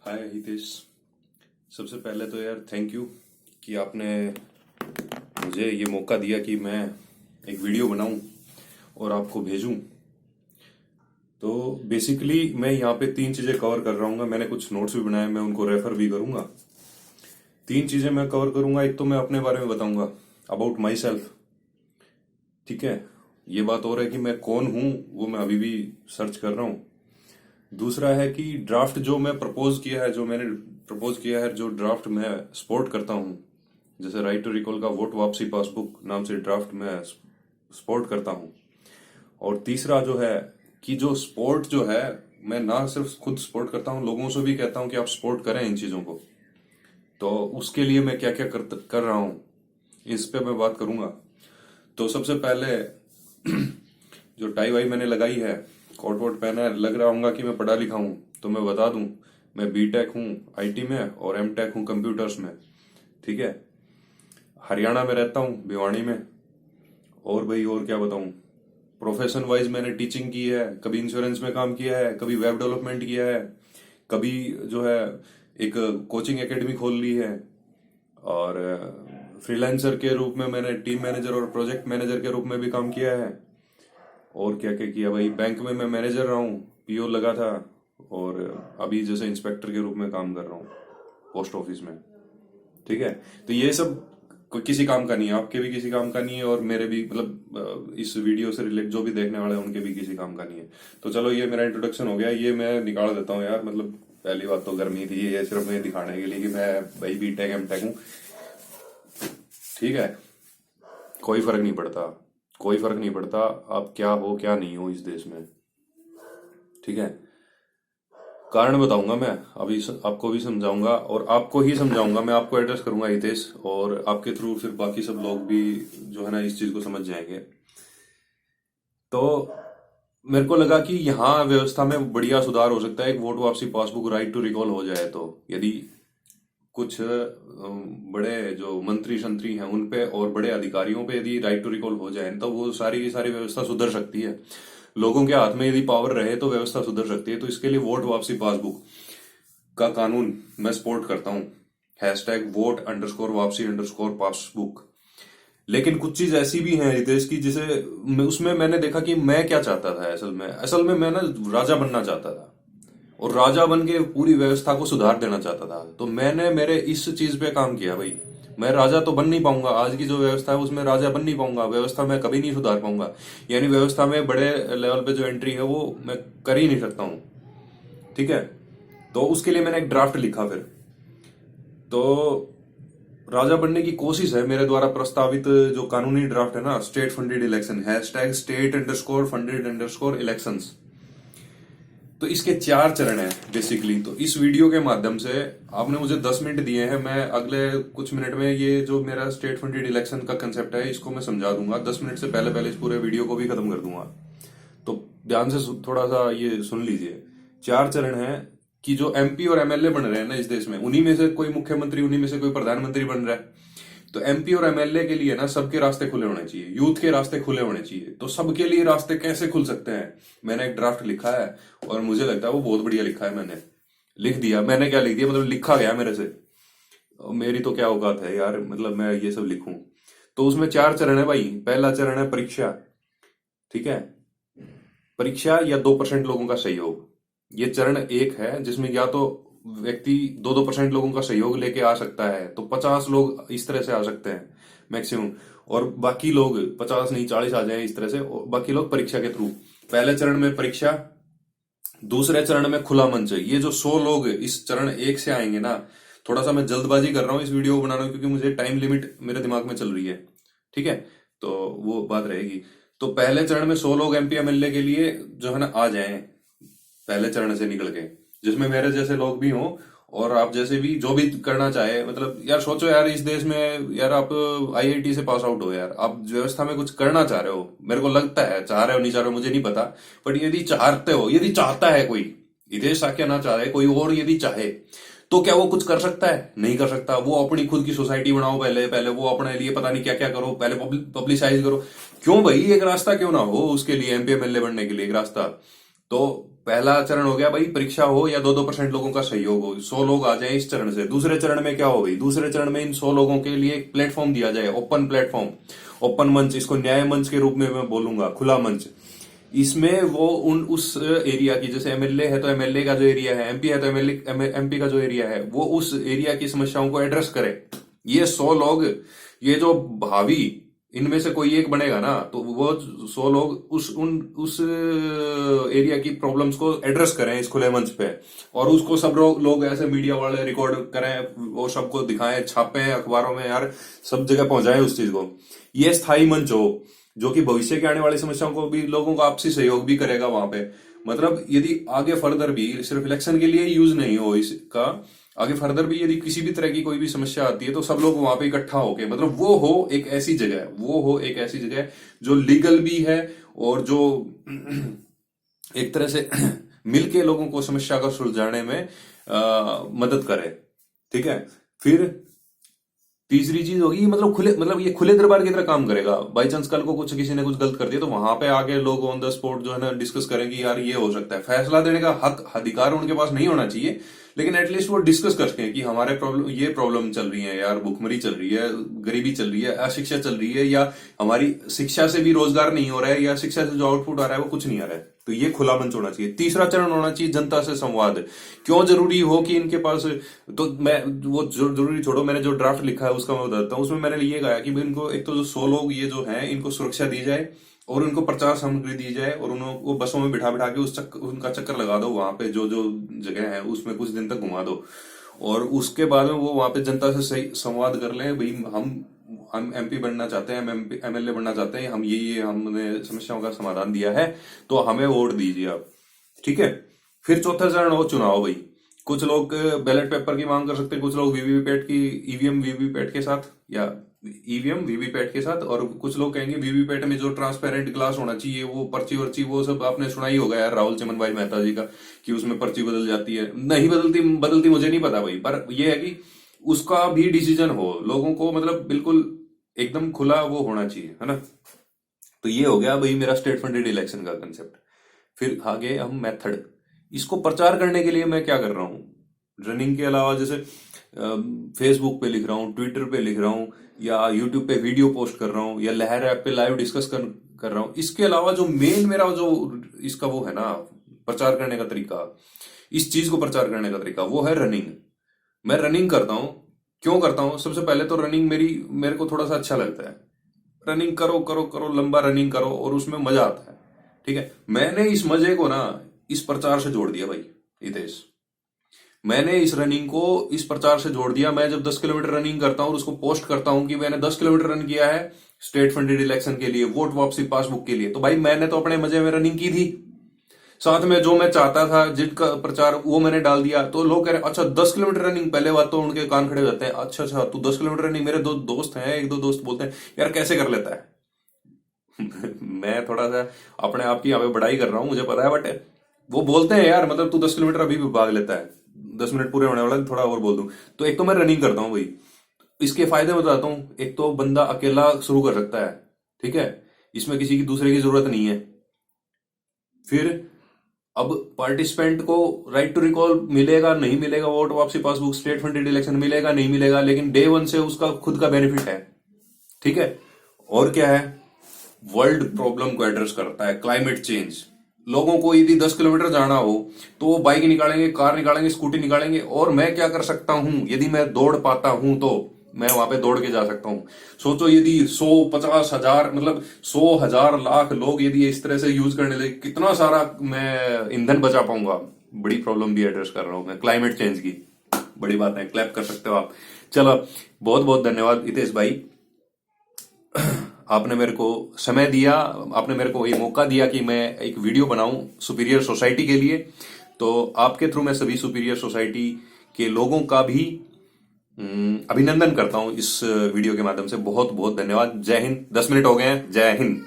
हाय हितेश। सबसे पहले तो यार थैंक यू कि आपने मुझे ये मौका दिया कि मैं एक वीडियो बनाऊं और आपको भेजूं। तो बेसिकली मैं यहाँ पे तीन चीज़ें कवर कर रहा हूँ। मैंने कुछ नोट्स भी बनाए, मैं उनको रेफर भी करूंगा। तीन चीज़ें मैं कवर करूंगा। एक तो मैं अपने बारे में बताऊंगा, अबाउट माई सेल्फ। ठीक है, ये बात और है कि मैं कौन हूँ वो मैं अभी भी सर्च कर रहा हूँ। दूसरा है कि ड्राफ्ट जो मैं प्रपोज किया है, जो मैंने प्रपोज किया है, जो ड्राफ्ट मैं सपोर्ट करता हूँ, जैसे राइट टू रिकॉल का वोट वापसी पासबुक नाम से ड्राफ्ट मैं सपोर्ट करता हूँ। और तीसरा जो है कि जो सपोर्ट जो है, मैं ना सिर्फ खुद सपोर्ट करता हूँ, लोगों से भी कहता हूँ कि आप सपोर्ट करें इन चीज़ों को। तो उसके लिए मैं क्या क्या कर रहा हूँ, इस पे मैं बात करूंगा। तो सबसे पहले जो टाई वाई मैंने लगाई है, कोट वोट पहना है, लग रहा होगा कि मैं पढ़ा लिखा हूँ। तो मैं बता दूं, मैं बीटेक हूँ आईटी में और एमटेक हूँ कंप्यूटर्स में। ठीक है, हरियाणा में रहता हूँ, भिवानी में। और भाई और क्या बताऊं, प्रोफेशन वाइज मैंने टीचिंग की है, कभी इंश्योरेंस में काम किया है, कभी वेब डेवलपमेंट किया है, कभी जो है एक कोचिंग एकेडमी खोल ली है। और फ्रीलांसर के रूप में मैंने टीम मैनेजर और प्रोजेक्ट मैनेजर के रूप में भी काम किया है। और क्या क्या किया भाई, बैंक में मैं मैनेजर रहा हूँ, पीओ लगा था। और अभी जैसे इंस्पेक्टर के रूप में काम कर रहा हूँ पोस्ट ऑफिस में। ठीक है, तो ये सब कोई किसी काम का नहीं है, आपके भी किसी काम का नहीं है, और मेरे भी मतलब इस वीडियो से रिलेट जो भी देखने वाले हैं उनके भी किसी काम का नहीं है। तो चलो, ये मेरा इंट्रोडक्शन हो गया, ये मैं निकाल देता हूँ यार। मतलब पहली बात तो गर्मी थी, ये सिर्फ मैं दिखाने के लिए कि मैं भाई बीटेक एमटेक हूँ। ठीक है, कोई फर्क नहीं पड़ता, कोई फर्क नहीं पड़ता आप क्या हो क्या नहीं हो इस देश में। ठीक है, कारण बताऊंगा मैं अभी, आपको भी समझाऊंगा और आपको ही समझाऊंगा। मैं आपको एड्रेस करूंगा हितेश, और आपके थ्रू फिर बाकी सब लोग भी जो है ना इस चीज को समझ जाएंगे। तो मेरे को लगा कि यहाँ व्यवस्था में बढ़िया सुधार हो सकता है। एक वोट वापसी पासबुक राइट टू रिकॉल हो जाए तो, यदि कुछ बड़े जो मंत्री शंत्री हैं उन पे और बड़े अधिकारियों पे यदि राइट टू रिकॉल हो जाए तो वो सारी की सारी व्यवस्था सुधर सकती है। लोगों के हाथ में यदि पावर रहे तो व्यवस्था सुधर सकती है। तो इसके लिए वोट वापसी पासबुक का कानून मैं सपोर्ट करता हूँ। हैशटैग वोट अंडरस्कोर वापसी अंडरस्कोर पासबुक। लेकिन कुछ चीज ऐसी भी है रितेश की, जिसे उसमें मैंने देखा कि मैं क्या चाहता था। असल में मैं ना राजा बनना चाहता था, और राजा बन के पूरी व्यवस्था को सुधार देना चाहता था। तो मैंने मेरे इस चीज पे काम किया भाई। मैं राजा तो बन नहीं पाऊंगा, आज की जो व्यवस्था है उसमें राजा बन नहीं पाऊंगा, व्यवस्था मैं कभी नहीं सुधार पाऊंगा। यानी व्यवस्था में बड़े लेवल पे जो एंट्री है वो मैं कर ही नहीं सकता हूँ। ठीक है, तो उसके लिए मैंने एक ड्राफ्ट लिखा फिर। तो राजा बनने की कोशिश है मेरे द्वारा प्रस्तावित जो कानूनी ड्राफ्ट है ना, state funded election, hashtag state underscore funded underscore elections. तो इसके चार चरण है बेसिकली। तो इस वीडियो के माध्यम से आपने मुझे 10 मिनट दिए हैं, मैं अगले कुछ मिनट में ये जो मेरा स्टेट फंडेड इलेक्शन का कंसेप्ट है इसको मैं समझा दूंगा। 10 मिनट से पहले पहले इस पूरे वीडियो को भी खत्म कर दूंगा। तो ध्यान से थोड़ा सा ये सुन लीजिए। चार चरण है कि जो एमपी और एमएलए बन रहे हैं ना इस देश में, उन्हीं में से कोई मुख्यमंत्री, उन्हीं में से कोई प्रधानमंत्री बन रहा है। तो एमपी और एमएलए के लिए ना सबके रास्ते खुले होने चाहिए, यूथ के रास्ते खुले होने चाहिए। तो सबके लिए रास्ते कैसे खुल सकते हैं, मैंने एक ड्राफ्ट लिखा है और मुझे लगता है वो बहुत बढ़िया लिखा है। मैंने लिख दिया, मैंने क्या लिख दिया मतलब लिखा गया मेरे से। मेरी तो क्या औकात है यार, मतलब मैं ये सब लिखूं। तो उसमें चार चरण है भाई। पहला चरण है परीक्षा। ठीक है, परीक्षा या 2% लोगों का सहयोग, ये चरण एक है जिसमें या तो व्यक्ति 2-2% लोगों का सहयोग लेके आ सकता है। तो 50 लोग इस तरह से आ सकते हैं मैक्सिमम, और बाकी लोग 50 नहीं 40 आ जाए इस तरह से, और बाकी लोग परीक्षा के थ्रू। पहले चरण में परीक्षा, दूसरे चरण में खुला मंच। ये जो 100 लोग इस चरण एक से आएंगे ना, थोड़ा सा मैं जल्दबाजी कर रहा हूँ इस वीडियो को बनाने में क्योंकि मुझे टाइम लिमिट मेरे दिमाग में चल रही है। ठीक है, तो वो बात रहेगी। तो पहले चरण में 100 लोग एमपी एमएलए के लिए जो है ना आ जाएं पहले चरण से निकल के, जिसमें मेरे जैसे लोग भी हों और आप जैसे भी जो भी करना चाहे। मतलब यार सोचो यार, इस देश में यार आप आईआईटी से पास आउट हो यार, आप व्यवस्था में कुछ करना चाह रहे हो, मेरे को लगता है चाह रहे हो नहीं चाह रहे हो मुझे नहीं पता, बट यदि चाहते हो, यदि चाहता है कोई, हितेश साक्य ना चाहे कोई और यदि चाहे, तो क्या वो कुछ कर सकता है? नहीं कर सकता। वो अपनी खुद की सोसाइटी बनाओ, पहले पहले वो अपने लिए पता नहीं क्या क्या करो, पहले पब्लिसाइज करो। क्यों भाई, एक रास्ता क्यों ना हो उसके लिए, एमपी एमएलए बनने के लिए एक रास्ता। तो पहला चरण हो गया भाई, परीक्षा हो या 2-2% लोगों का सहयोग हो, 100 लोग आ जाएं इस चरण से। दूसरे चरण में क्या हो भाई, दूसरे चरण में इन 100 लोगों के लिए एक प्लेटफॉर्म दिया जाए, ओपन प्लेटफॉर्म, ओपन मंच, इसको न्याय मंच के रूप में मैं बोलूंगा, खुला मंच। इसमें वो उस एरिया की, जैसे एमएलए है तो एमएलए का जो एरिया है, एमपी है तो एमएलए एमपी का जो एरिया है, वो उस एरिया की समस्याओं को एड्रेस करे। ये 100 लोग, ये जो भावी इनमें से कोई एक बनेगा ना, तो वो 100 लोग उस एरिया की प्रॉब्लम्स को एड्रेस करें इस खुले मंच पे, और उसको सब लोग ऐसे मीडिया वाले रिकॉर्ड करें, वो सबको दिखाएं, छापें अखबारों में यार, सब जगह पहुंचाएं उस चीज को। ये स्थायी मंच हो जो कि भविष्य के आने वाली समस्याओं को भी लोगों का आपसी सहयोग भी करेगा वहां पे। मतलब यदि आगे फर्दर भी सिर्फ इलेक्शन के लिए यूज नहीं हो इसका, आगे फर्दर भी यदि किसी भी तरह की कोई भी समस्या आती है तो सब लोग वहां पे इकट्ठा होके, मतलब वो हो एक ऐसी जगह, वो हो एक ऐसी जगह जो लीगल भी है और जो एक तरह से मिलके लोगों को समस्या को सुलझाने में मदद करे। ठीक है, फिर तीसरी चीज होगी, मतलब ये खुले दरबार की तरह काम करेगा। बाई चांस कल को कुछ किसी ने कुछ गलत कर दिया तो वहां पे आके लोग ऑन द स्पॉट जो है ना डिस्कस करेंगे, यार ये हो सकता है। फैसला देने का हक अधिकार उनके पास नहीं होना चाहिए, लेकिन एटलीस्ट वो डिस्कस कर सकें कि हमारे प्रॉब्लम चल रही है यार, भुखमरी चल रही है, गरीबी चल रही है, अशिक्षा चल रही है, या हमारी शिक्षा से भी रोजगार नहीं हो रहा है, या शिक्षा से जो आउटपुट आ रहा है वो कुछ नहीं आ रहा है। तो ये खुला मंच होना चाहिए। तीसरा चरण होना चाहिए जनता से संवाद। क्यों जरूरी हो कि इनके पास, तो मैं वो जरूरी छोड़ो, मैंने जो ड्राफ्ट लिखा है उसका मैं बताता हूँ। उसमें मैंने ये कहा कि इनको एक तो जो 100 लोग ये जो हैं, इनको सुरक्षा दी जाए और उनको प्रचार सामग्री दी जाए, और उनको बसों में बिठा बिठा के उनका चक्कर लगा दो वहां पे, जो जो जगह है उसमें कुछ दिन तक घुमा दो, और उसके बाद में वो वहां पे जनता से सही संवाद कर लें, भाई हम एमपी बनना चाहते हैं, हम एमएलए बनना चाहते हैं, हम ये हमने समस्याओं का समाधान दिया है, तो हमें वोट दीजिए आप। ठीक है, फिर चौथा चरण हो चुनाव भाई। कुछ लोग बैलेट पेपर की मांग कर सकते हैं, कुछ लोग वीवीपैट की, ईवीएम वीवीपैट के साथ, या ईवीएम वीवीपैट के साथ, और कुछ लोग कहेंगे वीवीपैट में जो ट्रांसपेरेंट ग्लास होना चाहिए, वो पर्ची वर्ची वो सब आपने सुना ही होगा यार राहुल चमन भाई मेहता जी का, कि उसमें पर्ची बदल जाती है। नहीं बदलती मुझे नहीं पता भाई, पर यह है कि उसका भी डिसीजन हो, लोगों को मतलब बिल्कुल एकदम खुला वो होना चाहिए, है ना। तो ये हो गया भाई मेरा स्टेट फंडेड इलेक्शन का कंसेप्ट। फिर आगे हम मेथड, इसको प्रचार करने के लिए मैं क्या कर रहा हूँ रनिंग के अलावा, जैसे फेसबुक पे लिख रहा हूँ, ट्विटर पे लिख रहा हूँ, या यूट्यूब पे वीडियो पोस्ट कर रहा हूँ, या लहर ऐप पे लाइव डिस्कस कर रहा हूँ। इसके अलावा जो मेन मेरा जो इसका वो है ना प्रचार करने का तरीका, इस चीज को प्रचार करने का तरीका, वो है रनिंग। मैं रनिंग करता हूँ। क्यों करता हूँ? सबसे पहले तो रनिंग मेरे को थोड़ा सा अच्छा लगता है। रनिंग करो करो करो, लंबा रनिंग करो, और उसमें मजा आता है। ठीक है, मैंने इस मजे को ना इस प्रचार से जोड़ दिया भाई हितेश। मैंने इस रनिंग को इस प्रचार से जोड़ दिया। मैं जब 10 किलोमीटर रनिंग करता हूँ और उसको पोस्ट करता हूँ कि मैंने 10 किलोमीटर रन किया है स्टेट फंडेड इलेक्शन के लिए, वोट वापसी पासबुक के लिए, तो भाई मैंने तो अपने मजे में रनिंग की थी, साथ में जो मैं चाहता था जिनका प्रचार वो मैंने डाल दिया। तो लोग कह रहे अच्छा 10 किलोमीटर रनिंग, पहले बात तो उनके कान खड़े हो जाते हैं, अच्छा तू 10 किलोमीटर रनिंग, मेरे दो दोस्त हैं, एक दो दोस्त बोलते हैं यार कैसे कर लेता है। मैं थोड़ा सा अपने आप की यहाँ पे बड़ाई कर रहा हूँ, मुझे पता है, बट वो बोलते हैं यार मतलब तू 10 किलोमीटर अभी भी भाग लेता है, 10 मिनट पूरे होने वाला है, थोड़ा और बोल दूं। तो एक तो मैं रनिंग करता हूँ भाई, इसके फायदे बताता हूँ। एक तो बंदा अकेला शुरू कर सकता है, ठीक है, इसमें किसी की दूसरे की जरूरत नहीं है। फिर अब पार्टिसिपेंट को राइट टू रिकॉल मिलेगा नहीं मिलेगा, वोट वापसी पासबुक स्टेट फंडेड इलेक्शन मिलेगा नहीं मिलेगा, लेकिन डे 1 से उसका खुद का बेनिफिट है। ठीक है, और क्या है, वर्ल्ड प्रॉब्लम को एड्रेस करता है, क्लाइमेट चेंज। लोगों को यदि 10 किलोमीटर जाना हो तो वो बाइक निकालेंगे, कार निकालेंगे, स्कूटी निकालेंगे, और मैं क्या कर सकता हूं, यदि मैं दौड़ पाता हूं तो मैं वहां पे दौड़ के जा सकता हूं। सोचो यदि 100-50,000 मतलब 100,000 लाख लोग यदि इस तरह से यूज करने लगे, कितना सारा मैं ईंधन बचा पाऊंगा। बड़ी प्रॉब्लम भी एड्रेस कर रहा हूं मैं, क्लाइमेट चेंज की। बड़ी बात है, क्लैप कर सकते हो आप। चलो, बहुत बहुत धन्यवाद हितेश भाई, आपने मेरे को समय दिया, आपने मेरे को ये मौका दिया कि मैं एक वीडियो बनाऊं सुपीरियर सोसाइटी के लिए। तो आपके थ्रू मैं सभी सुपीरियर सोसाइटी के लोगों का भी अभिनंदन करता हूं इस वीडियो के माध्यम से। बहुत बहुत धन्यवाद। जय हिंद। 10 मिनट हो गए हैं। जय हिंद।